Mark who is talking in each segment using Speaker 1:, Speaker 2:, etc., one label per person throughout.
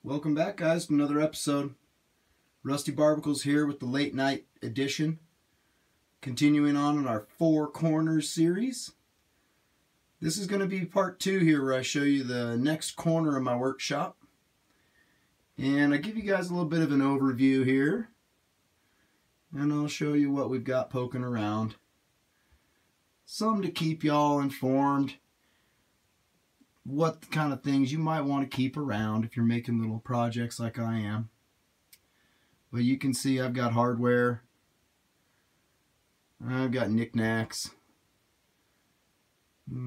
Speaker 1: Welcome back, guys, to another episode. Rusty Barbacles here with the late night edition. Continuing on in our Four Corners series. This is going to be part 2 here where I show you the next corner of my workshop. And I give you guys a little bit of an overview here. And I'll show you what we've got poking around. Some to keep y'all informed. What kind of things you might want to keep around if you're making little projects like I am. But you can see I've got hardware. I've got knickknacks.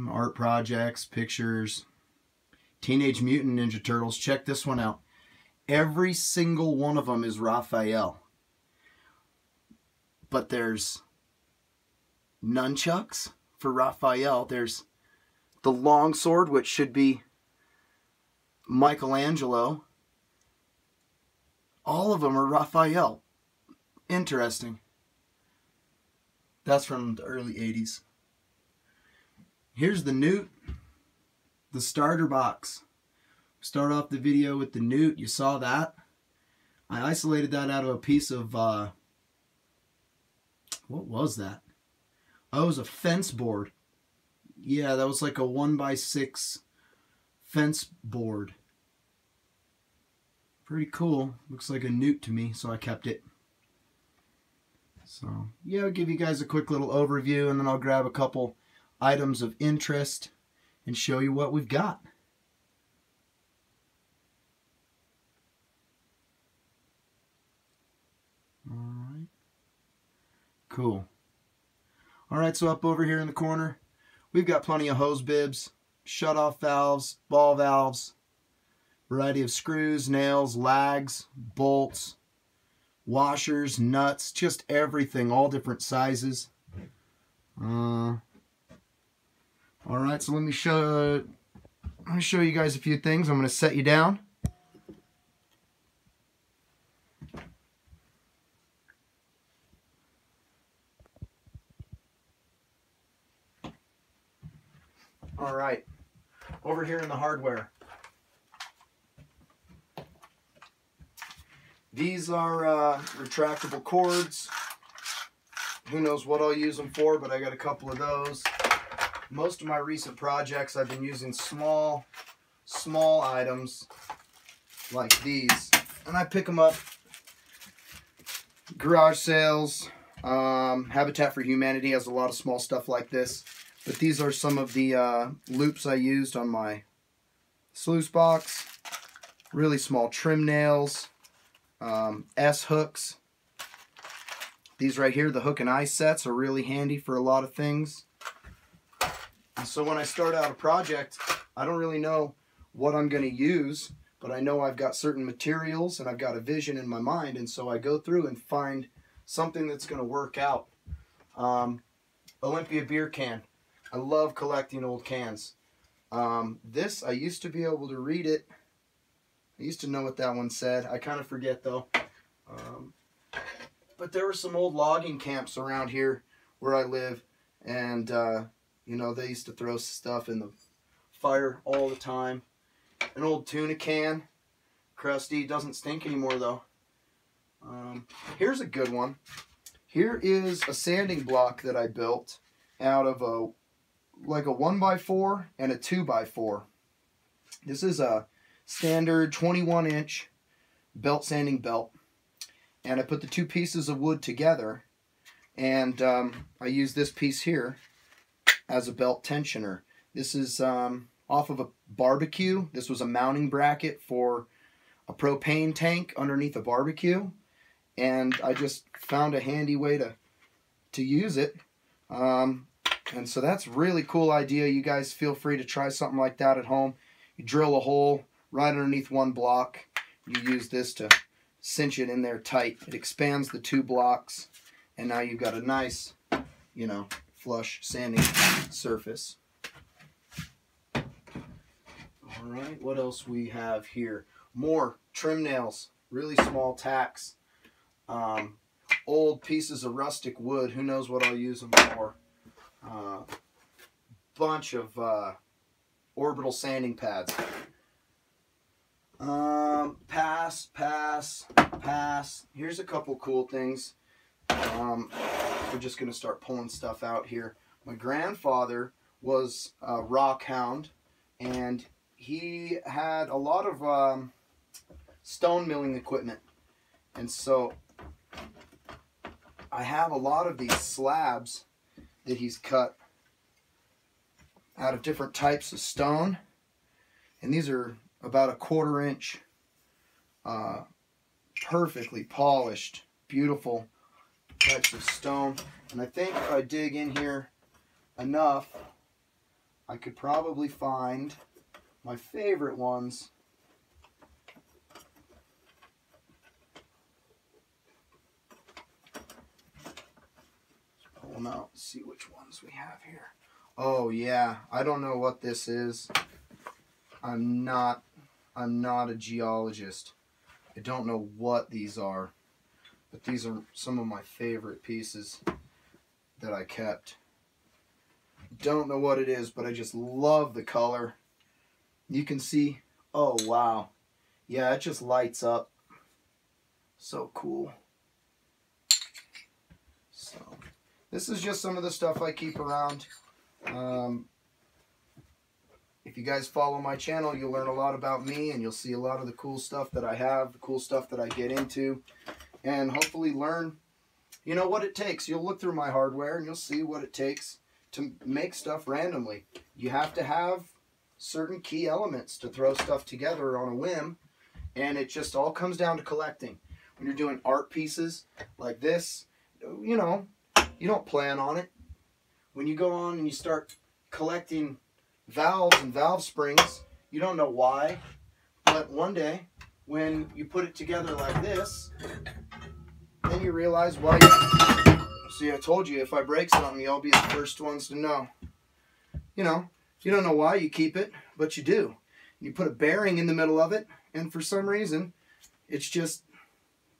Speaker 1: Art projects, pictures. Teenage Mutant Ninja Turtles. Check this one out. Every single one of them is Raphael. But there's nunchucks for Raphael. There's the longsword, which should be Michelangelo. All of them are Raphael. Interesting. That's from the early 80s. Here's the newt, the starter box. Start off the video with the newt. You saw that. I isolated that out of a piece of, what was that? Oh, it was a fence board. Yeah, that was like a 1x6 fence board. Pretty cool. Looks like a newt to me, so I kept it. So, yeah, I'll give you guys a quick little overview, and then I'll grab a couple items of interest and show you what we've got. Alright. Cool. Alright, so up over here in the corner, we've got plenty of hose bibs, shut-off valves, ball valves, variety of screws, nails, lags, bolts, washers, nuts, just everything, all different sizes. Alright, so let me show you guys a few things. I'm going to set you down. Alright, over here in the hardware. These are retractable cords. Who knows what I'll use them for, but I got a couple of those. Most of my recent projects I've been using small items like these. And I pick them up. Garage sales. Habitat for Humanity has a lot of small stuff like this. But these are some of the loops I used on my sluice box. Really small trim nails. S-hooks. These right here, the hook and eye sets, are really handy for a lot of things. And so when I start out a project, I don't really know what I'm going to use, but I know I've got certain materials and I've got a vision in my mind, and so I go through and find something that's going to work out. Olympia beer can. I love collecting old cans. This, I used to be able to read it. I used to know what that one said. I kind of forget, though. But there were some old logging camps around here where I live. And, you know, they used to throw stuff in the fire all the time. An old tuna can. Crusty. Doesn't stink anymore, though. Here's a good one. Here is a sanding block that I built out of a 1x4 and a 2x4. This is a standard 21-inch belt sanding belt, and I put the two pieces of wood together, and I use this piece here as a belt tensioner. This is off of a barbecue. This was a mounting bracket for a propane tank underneath a barbecue, and I just found a handy way to use it. And so that's a really cool idea. You guys feel free to try something like that at home. You drill a hole right underneath one block. You use this to cinch it in there tight. It expands the two blocks, and now you've got a nice, you know, flush sanding surface. Alright, what else we have here? More trim nails, really small tacks. Old pieces of rustic wood. Who knows what I'll use them for. Bunch of orbital sanding pads. Pass, pass, pass. Here's a couple cool things. We're just going to start pulling stuff out here. My grandfather was a rock hound, and he had a lot of stone milling equipment. And so I have a lot of these slabs that he's cut out of different types of stone. And these are about a 1/4 inch, perfectly polished, beautiful types of stone. And I think if I dig in here enough, I could probably find my favorite ones. Let's pull them out and see which ones we have here. Oh yeah, I don't know what this is. I'm not a geologist. I don't know what these are, but these are some of my favorite pieces that I kept. Don't know what it is, but I just love the color. You can see, oh wow. Yeah, it just lights up. So cool. So, this is just some of the stuff I keep around. If you guys follow my channel, you'll learn a lot about me, and you'll see a lot of the cool stuff that I have, the cool stuff that I get into, and hopefully learn, you know, what it takes. You'll look through my hardware and you'll see what it takes to make stuff randomly. You have to have certain key elements to throw stuff together on a whim, and it just all comes down to collecting. When you're doing art pieces like this, you know, you don't plan on it. When you go on and you start collecting valves and valve springs, you don't know why, but one day when you put it together like this, then you realize why. See, I told you, if I break something, you'll be the first ones to know. You know, you don't know why you keep it, but you do. You put a bearing in the middle of it, and for some reason, it's just,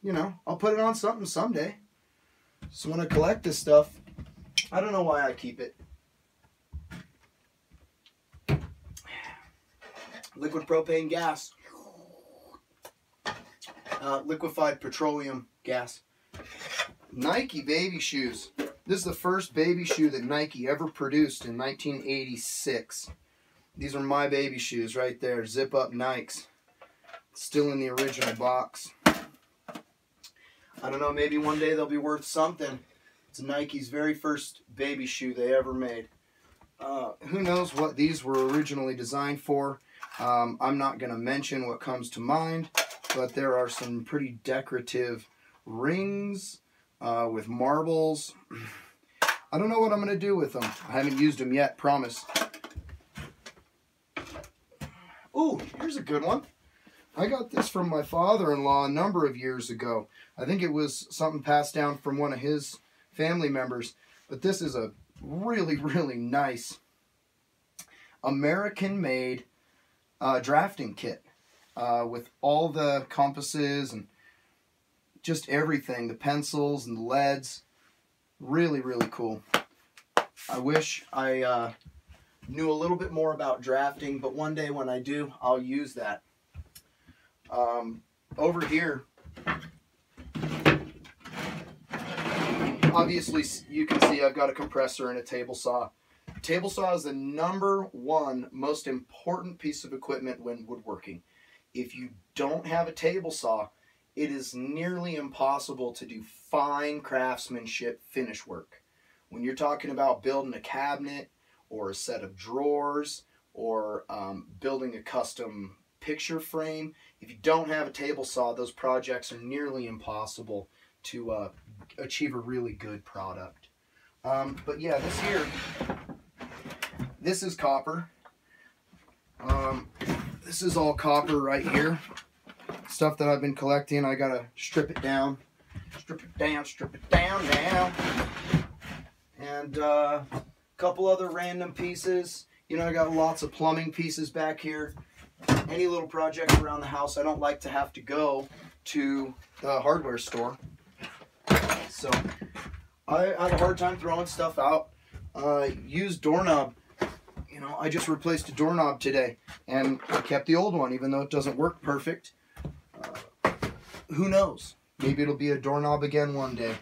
Speaker 1: you know, I'll put it on something someday. So when I collect this stuff, I don't know why I keep it. Liquid propane gas, liquefied petroleum gas. Nike baby shoes. This is the first baby shoe that Nike ever produced in 1986. These are my baby shoes right there, zip up Nikes. Still in the original box. I don't know, maybe one day they'll be worth something. It's Nike's very first baby shoe they ever made. Who knows what these were originally designed for. I'm not going to mention what comes to mind, but there are some pretty decorative rings with marbles. I don't know what I'm going to do with them. I haven't used them yet, promise. Ooh, here's a good one. I got this from my father-in-law a number of years ago. I think it was something passed down from one of his family members. But this is a really, really nice American-made drafting kit with all the compasses and just everything, the pencils and the leads. Really, really cool. I wish I knew a little bit more about drafting, but one day when I do, I'll use that. Over here, obviously you can see I've got a compressor and a table saw. Table saw is the #1 most important piece of equipment when woodworking. If you don't have a table saw, it is nearly impossible to do fine craftsmanship finish work. When you're talking about building a cabinet or a set of drawers or building a custom picture frame, if you don't have a table saw, those projects are nearly impossible to achieve a really good product. But yeah, this is copper. This is all copper right here. Stuff that I've been collecting. I gotta strip it down. Strip it down now. And a couple other random pieces. You know, I got lots of plumbing pieces back here. Any little projects around the house, I don't like to have to go to the hardware store. So I have a hard time throwing stuff out. Used doorknob. You know, I just replaced a doorknob today, and I kept the old one, even though it doesn't work perfect. who knows? Maybe it'll be a doorknob again one day.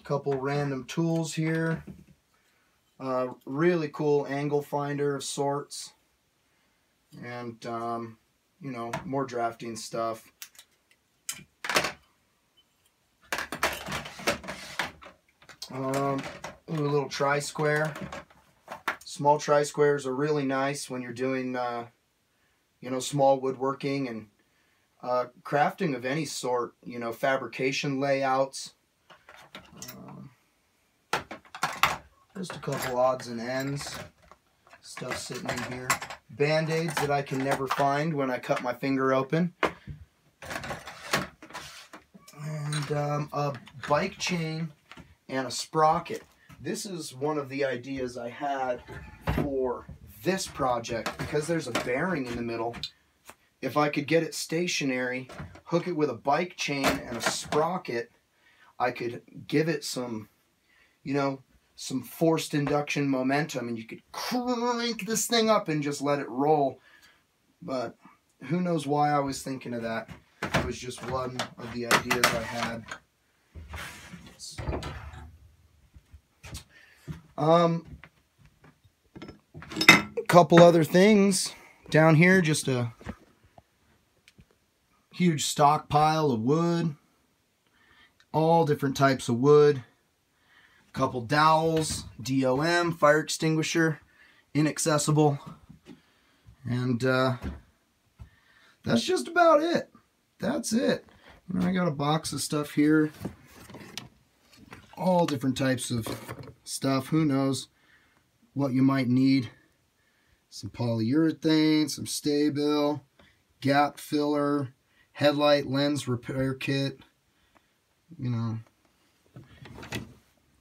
Speaker 1: Couple random tools here. Really cool angle finder of sorts. And, you know, more drafting stuff. A little tri-square. Small tri-squares are really nice when you're doing, you know, small woodworking and crafting of any sort, you know, fabrication layouts. Just a couple odds and ends. Stuff sitting in here. Band-aids that I can never find when I cut my finger open. And a bike chain and a sprocket. This is one of the ideas I had for this project, because there's a bearing in the middle. If I could get it stationary, hook it with a bike chain and a sprocket, I could give it some, you know, some forced induction momentum, and you could crank this thing up and just let it roll. But who knows why I was thinking of that. It was just one of the ideas I had. So, a couple other things down here, just a huge stockpile of wood, all different types of wood. Couple dowels, DOM, fire extinguisher, inaccessible, and that's just about it. That's it. And I got a box of stuff here, all different types of stuff. Who knows what you might need? Some polyurethane, some stay-bill, gap filler, headlight lens repair kit. You know,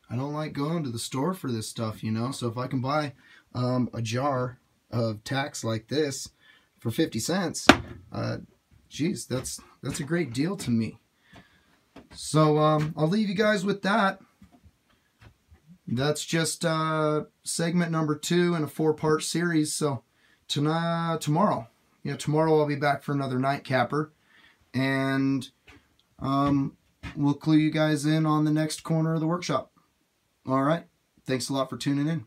Speaker 1: I don't like going to the store for this stuff, you know, so if I can buy a jar of tacks like this for 50 cents, geez, that's a great deal to me. So I'll leave you guys with that. That's just segment number 2 in a 4-part series. So tomorrow I'll be back for another night capper, and we'll clue you guys in on the next corner of the workshop. All right. Thanks a lot for tuning in.